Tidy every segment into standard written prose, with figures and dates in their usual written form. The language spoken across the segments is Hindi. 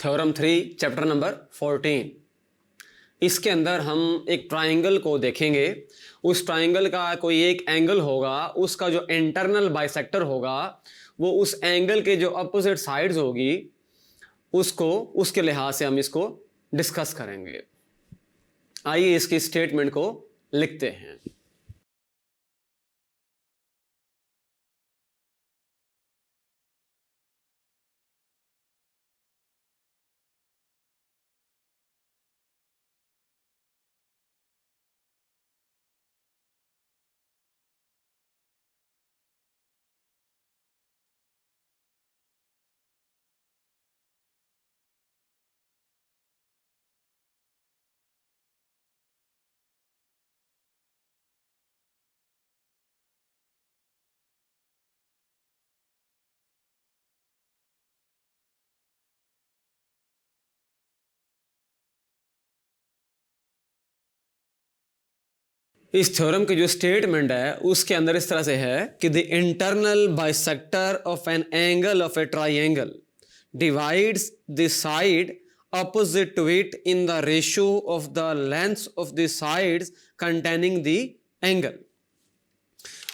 Theorem 3 chapter number 14। इसके अंदर हम एक ट्राइंगल को देखेंगे। उस ट्राइंगल का कोई एक एंगल होगा, उसका जो इंटरनल बाइसेक्टर होगा वो उस एंगल के जो अपोजिट साइड्स होगी उसको उसके लिहाज से हम इसको डिस्कस करेंगे। आइए इसकी स्टेटमेंट को लिखते हैं। इस थ्योरम की जो स्टेटमेंट है उसके अंदर इस तरह से है कि the internal bisector of an angle of A triangle divides the side opposite to it in the ratio of the lengths of the sides containing the angle।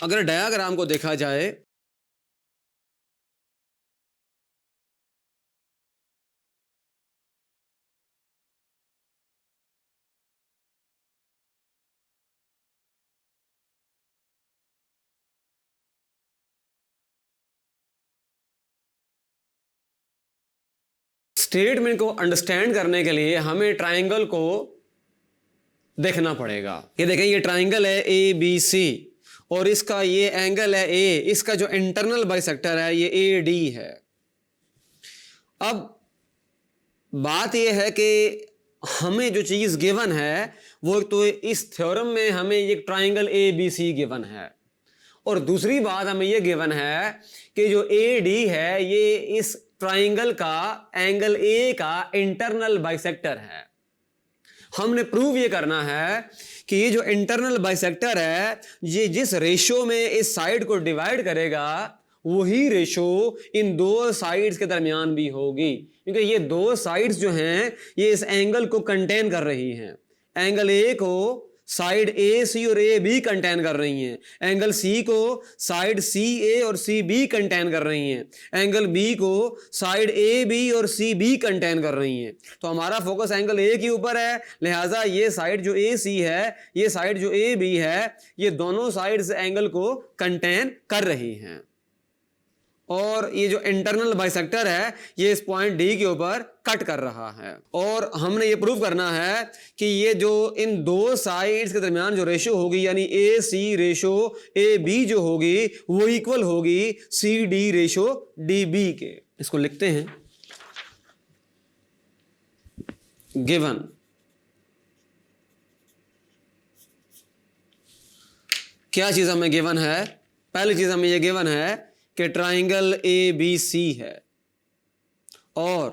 अगर डायग्राम को देखा जाए स्टेटमेंट को अंडरस्टैंड करने के लिए हमें ट्राइंगल को देखना पड़ेगा। ये देखें, ये ट्राइंगल है ए बी सी और इसका ये एंगल है ए, इसका जो इंटरनल बाइसेक्टर है ये ए डी है। अब बात ये है कि हमें जो चीज गिवन है वो तो इस थ्योरम में हमें ये triangle A B C given है और दूसरी बात हमें ये गिवन है कि जो ए डी है ये इस ट्राइंगल का एंगल ए का इंटरनल बाइसेक्टर है। हमने प्रूव ये करना है कि ये जो इंटरनल बाइसेक्टर है ये जिस रेशो में इस साइड को डिवाइड करेगा वही रेशो इन दो साइड्स के दरमियान भी होगी, क्योंकि ये दो साइड्स जो हैं ये इस एंगल को कंटेन कर रही हैं। एंगल ए को साइड ए सी और ए बी कंटेन कर रही हैं, एंगल सी को साइड सी ए और सी बी कंटेन कर रही हैं, एंगल बी को साइड ए बी और सी बी कंटेन कर रही हैं। तो हमारा फोकस एंगल ए के ऊपर है, लिहाजा ये साइड जो ए सी है, ये साइड जो ए बी है, ये दोनों साइड्स एंगल को कंटेन कर रही हैं और ये जो इंटरनल बाइसेक्टर है ये इस पॉइंट डी के ऊपर कट कर रहा है। और हमने ये प्रूव करना है कि ये जो इन दो साइड्स के दरमियान जो रेशो होगी यानी ए सी रेशो ए बी जो होगी वो इक्वल होगी C D ratio D B के। इसको लिखते हैं। गिवन क्या चीज हमें गिवन है? पहली चीज हमें ये गिवन है कि ट्राइंगल ए बी सी है और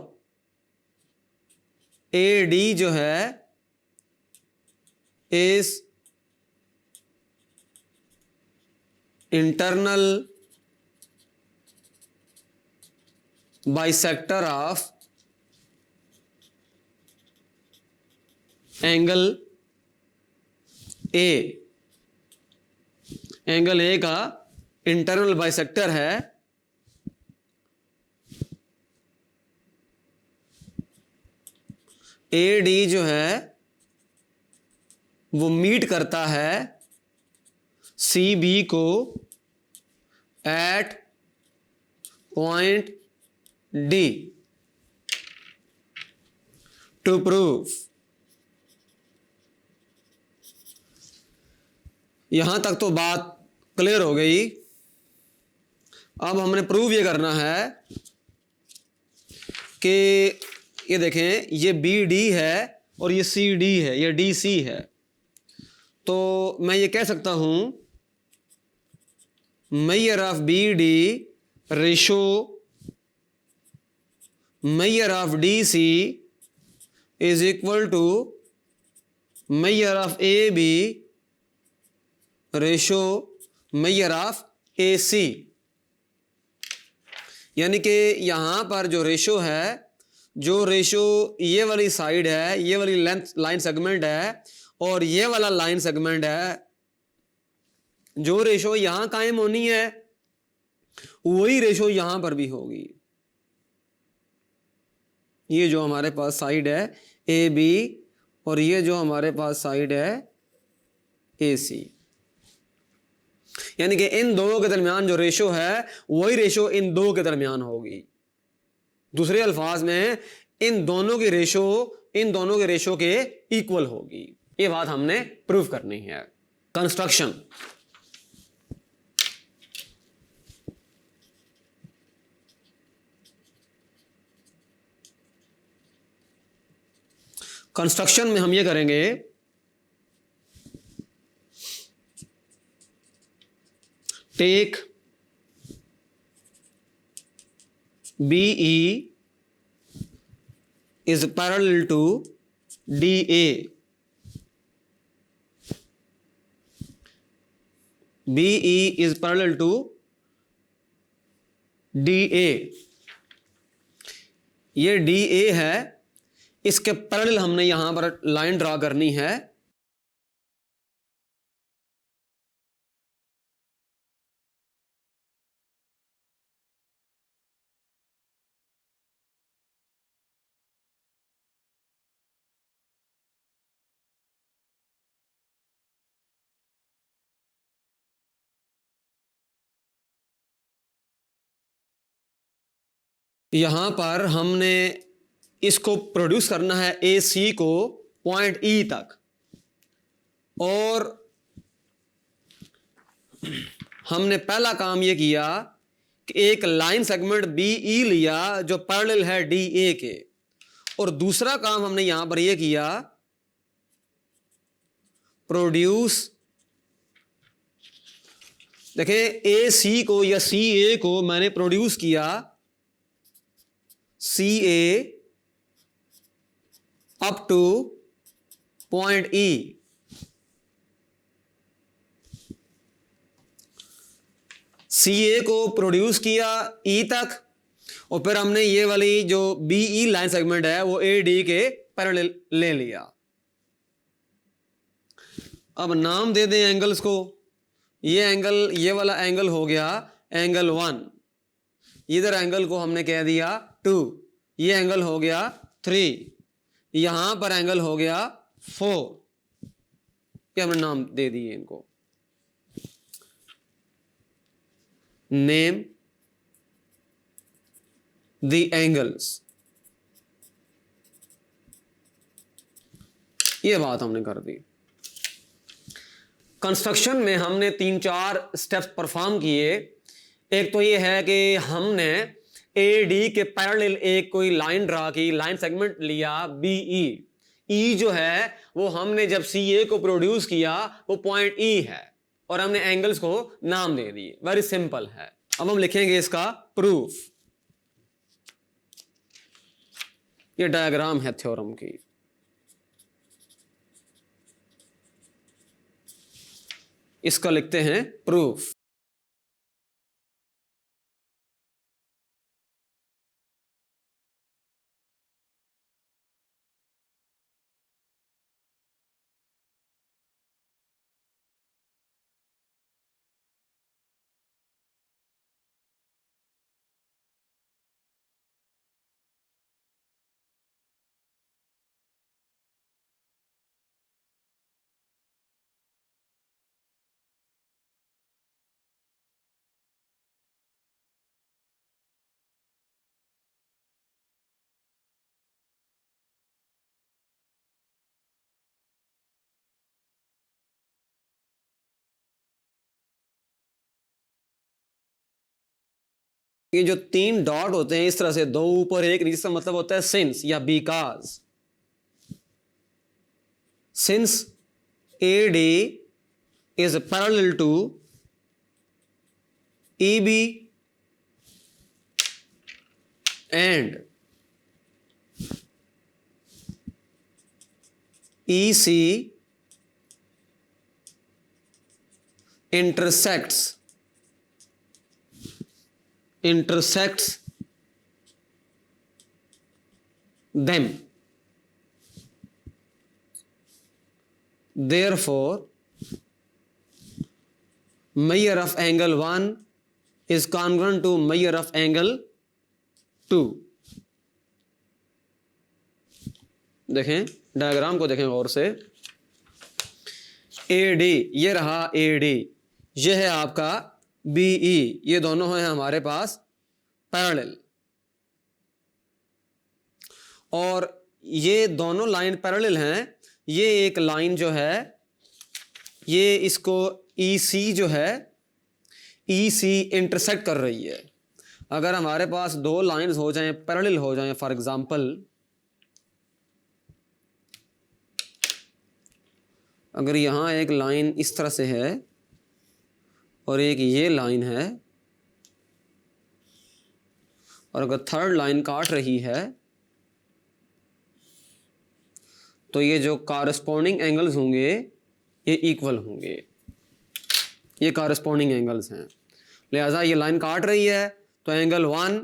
ए डी जो है इस internal bisector of angle A. Angle A का इंटरनल बाइसेक्टर है ए डी जो है वो मीट करता है सी बी को at point D. To prove, यहां तक तो बात क्लियर हो गई। अब हमने प्रूव ये करना है कि ये देखें, ये बी डी है और ये सी डी है, ये डी सी है। तो मैं ये कह सकता हूं measure of B D ratio measure of D C is equal to measure of A B ratio measure of A C. यानी कि यहां पर जो रेशो है जो रेशो ये वाली साइड है, ये वाली लेंथ लाइन सेगमेंट है और ये वाला लाइन सेगमेंट है, जो रेशो यहां कायम होनी है वही रेशो यहां पर भी होगी। ये जो हमारे पास साइड है ए बी और ये जो हमारे पास साइड है ए सी, यानी कि इन दोनों के दरमियान जो रेशो है वही रेशो इन दो के दरमियान होगी। दूसरे अल्फाज में इन दोनों की रेशो के इक्वल होगी। ये बात हमने प्रूव करनी है। कंस्ट्रक्शन, कंस्ट्रक्शन में हम ये करेंगे, take BE is parallel to DA. BE is parallel to DA. ये DA है, इसके पैरेलल हमने यहां पर लाइन ड्रा करनी है। यहां पर हमने इसको प्रोड्यूस करना है AC को पॉइंट E तक, और हमने पहला काम ये किया कि एक लाइन सेगमेंट BE लिया जो पैरेलल है DA के, और दूसरा काम हमने यहां पर यह किया, प्रोड्यूस, देखें AC को या CA को मैंने प्रोड्यूस किया, CA up two point E। CA को प्रोड्यूस किया E तक, और फिर हमने ये वाली जो BE लाइन सेगमेंट है वो AD के पैरेलल ले लिया। अब नाम दे दें एंगल्स को। ये एंगल, ये वाला एंगल हो गया एंगल 1, इधर एंगल को हमने कह दिया 2, ये एंगल हो गया 3, यहां पर एंगल हो गया 4, ये हमने नाम दे दिए इनको। नेम द एंगल्स, ये बात हमने कर दी। कंस्ट्रक्शन में हमने 3-4 स्टेप्स परफॉर्म किए। एक तो ये है कि हमने AD के पैरेलल एक कोई लाइन ड्रा की, लाइन सेगमेंट लिया BE। E जो है वो हमने जब CA को प्रोड्यूस किया वो पॉइंट E है, और हमने एंगल्स को नाम दे दिए। वेरी सिंपल है। अब हम लिखेंगे इसका प्रूफ। ये डायग्राम है थ्योरम की। इसका लिखते हैं प्रूफ। ये जो 3 डॉट होते हैं इस तरह से, 2 ऊपर 1 नीचे, मतलब होता है सिंस या because. Since AD is parallel to EB and EC intersects them. Therefore, measure of angle 1 is congruent to measure of angle 2. देखें डायग्राम को, देखें गौर से। AD ये रहा, AD ये है आपका BE, ये दोनों हैं हमारे पास पैरेलल, और ये दोनों लाइन पैरेलल हैं। ये एक लाइन जो है, ये इसको EC जो है, EC इंटरसेक्ट कर रही है। अगर हमारे पास दो लाइंस हो जाएं, पैरेलल हो जाएं, फॉर एग्जांपल अगर यहाँ एक लाइन इस तरह से है और एक ये लाइन है, और अगर थर्ड लाइन काट रही है, तो ये जो कॉरस्पॉन्डिंग एंगल्स होंगे ये इक्वल होंगे, ये कॉरस्पॉन्डिंग एंगल्स हैं। लिहाजा ये लाइन काट रही है तो एंगल 1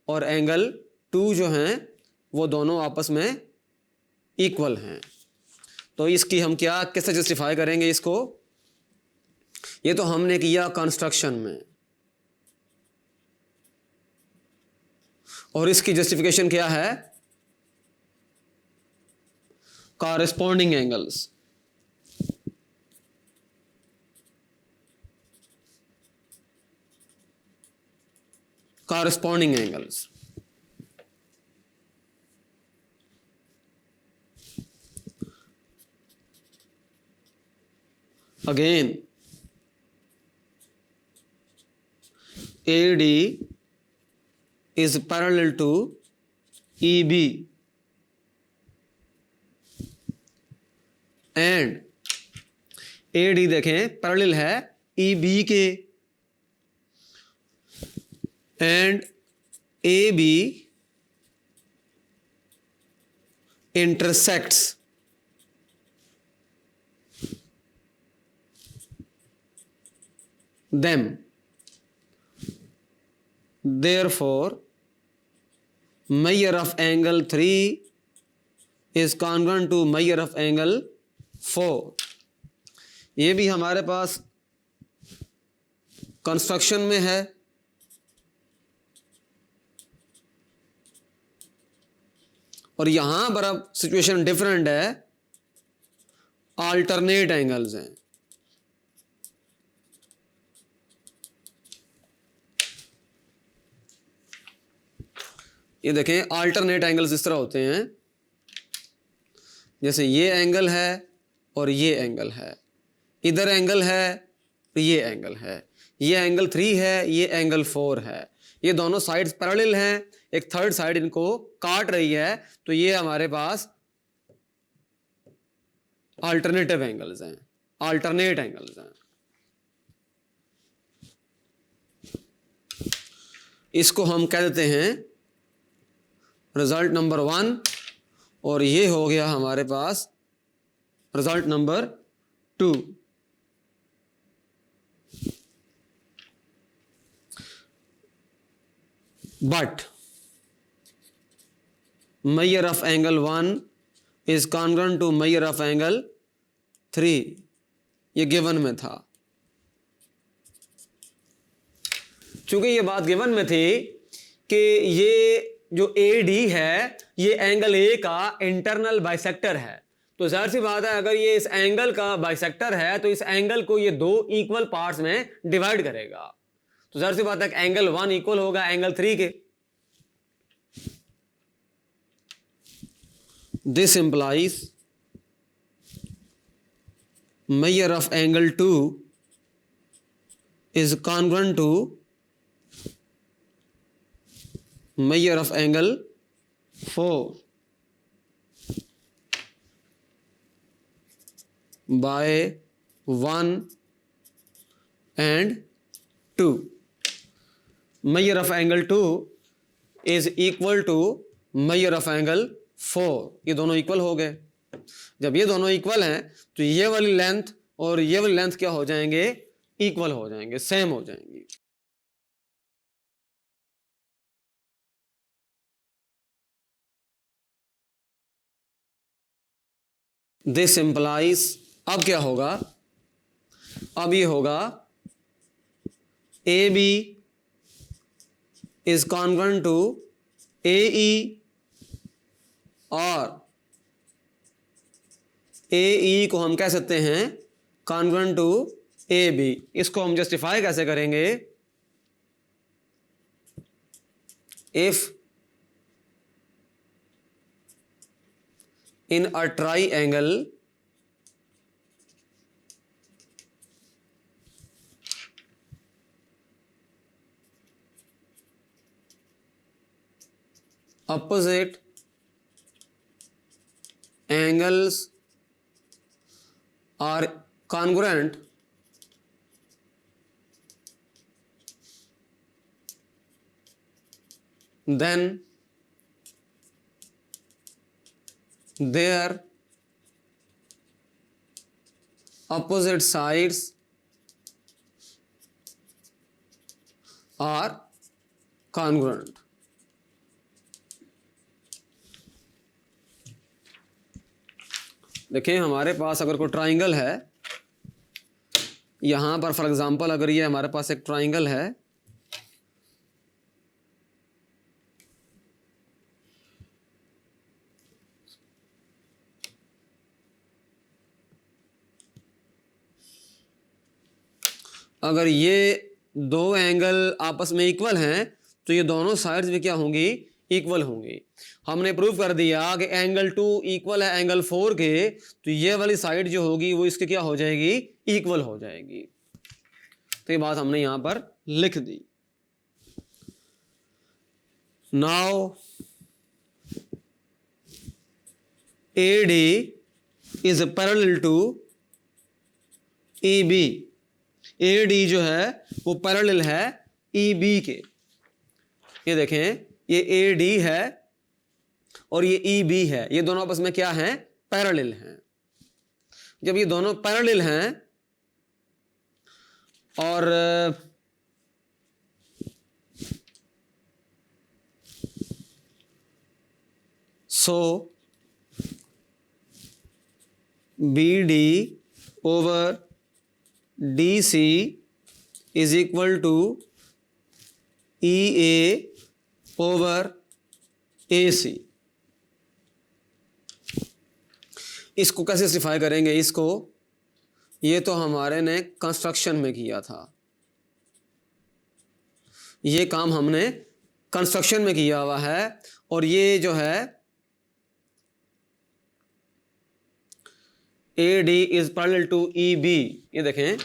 और एंगल 2 जो हैं वो दोनों आपस में इक्वल हैं। तो इसकी हम क्या कैसे जस्टिफाई करेंगे इसको? ये तो हमने किया कंस्ट्रक्शन में, और इसकी जस्टिफिकेशन क्या है? Corresponding angles. corresponding angles. Again, AD is parallel to EB and AD देखें पैरेलल है EB के, and AB intersects them. Therefore, measure of angle 3 is congruent to measure of angle 4. ये भी हमारे पास कंस्ट्रक्शन में है, और यहां पर अब सिचुएशन डिफरेंट है, अल्टरनेट एंगल्स हैं। ये देखें अल्टरनेट एंगल्स इस तरह होते हैं, जैसे ये एंगल है और ये एंगल है, इधर एंगल है तो ये एंगल है, ये एंगल 3 है, ये एंगल 4 है, ये दोनों साइड्स पैरेलल हैं, एक थर्ड साइड इनको काट रही है, तो ये हमारे पास अल्टरनेटिव एंगल्स हैं, अल्टरनेट एंगल्स हैं। इसको हम कह देते हैं रिजल्ट नंबर 1, और ये हो गया हमारे पास result number 2। But measure of angle 1 is congruent to measure of angle 3, ये गिवन में था। चूंकि ये बात गिवन में थी कि ये जो AD है ये एंगल A का इंटरनल बाइसेक्टर है, तो जाहिर सी बात है अगर ये इस एंगल का बाइसेक्टर है तो इस एंगल को ये दो इक्वल पार्ट्स में डिवाइड करेगा, तो जाहिर सी बात है एंगल 1 इक्वल होगा एंगल 3 के। This implies measure of angle 2 is congruent to measure of angle 4 by 1 and 2. Measure of angle 2 is equal to measure of angle 4, ये दोनों इक्वल हो गए। जब ये दोनों इक्वल हैं तो ये वाली लेंथ और ये वाली लेंथ क्या हो जाएंगे? इक्वल हो जाएंगे, सेम हो जाएंगी। दिस इम्प्लाइज, अब क्या होगा, अब ये होगा A B is congruent to A E, और ए ई को हम कह सकते हैं कॉन्ग्रुएंट टू ए बी। इसको हम जस्टिफाई कैसे करेंगे, if in a triangle opposite angles are congruent, then their opposite sides are congruent। देखिए हमारे पास अगर कोई ट्राइंगल है, यहां पर फॉर एग्जांपल अगर ये हमारे पास एक ट्राइंगल है, अगर ये दो एंगल आपस में इक्वल हैं तो ये दोनों साइड्स भी क्या होंगी, इक्वल होंगी। हमने प्रूव कर दिया कि एंगल 2 इक्वल है एंगल 4 के, तो ये वाली साइड जो होगी वो इसके क्या हो जाएगी, इक्वल हो जाएगी। तो ये बात हमने यहां पर लिख दी। Now AD is parallel to EB, AD जो है वो पैरेलल है EB के। ये देखें ये AD है और ये EB है, ये दोनों आपस में क्या हैं, पैरेलल हैं। जब ये दोनों पैरेलल हैं और सो BD over DC is equal to EA over AC। इसको कैसे सिफाई करेंगे, इसको ये तो हमारे ने कंस्ट्रक्शन में किया था, ये काम हमने कंस्ट्रक्शन में किया हुआ है। और ये जो है AD is parallel to EB, ये देखें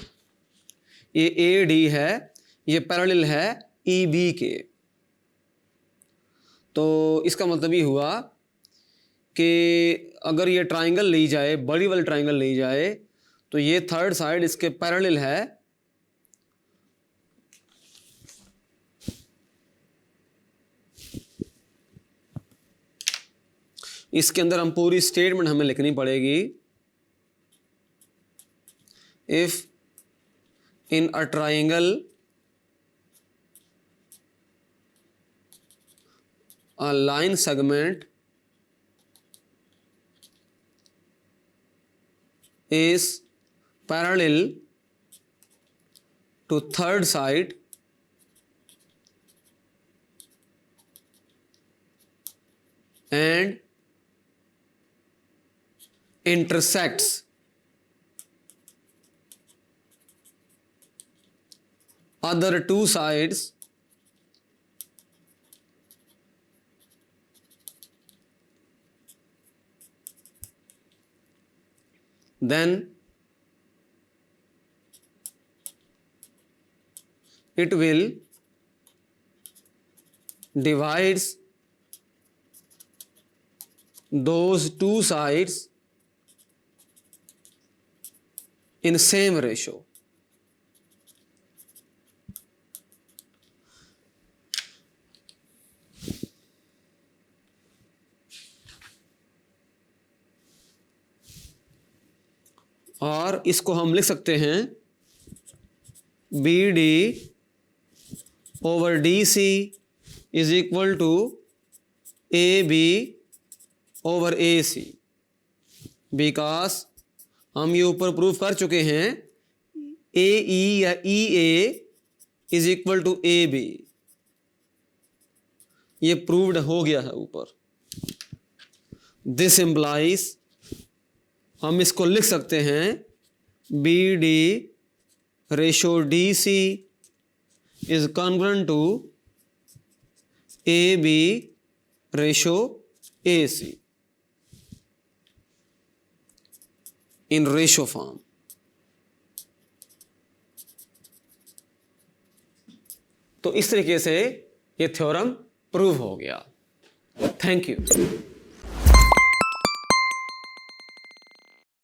ये AD है, ये पैरेलल है EB के। तो इसका मतलब ये हुआ कि अगर ये ट्राइंगल ली जाए, बड़ी वाली ट्राइंगल ली जाए, तो ये थर्ड साइड इसके पैरेलल है, इसके अंदर हम पूरी स्टेटमेंट हमें लिखनी पड़ेगी। If in a triangle a line segment is parallel to third side and intersects other two sides, then it will divides those two sides in same ratio। और इसको हम लिख सकते हैं BD over DC is equal to AB over AC। Because हम ये ऊपर प्रूव कर चुके हैं ए ई या E A is equal to A B, ये प्रूव्ड हो गया है ऊपर। दिस इम्प्लाइज, हम इसको लिख सकते हैं B D ratio D C is congruent to A B ratio A C in ratio form. तो इस तरीके से ये थ्योरम प्रूव हो गया। Thank you.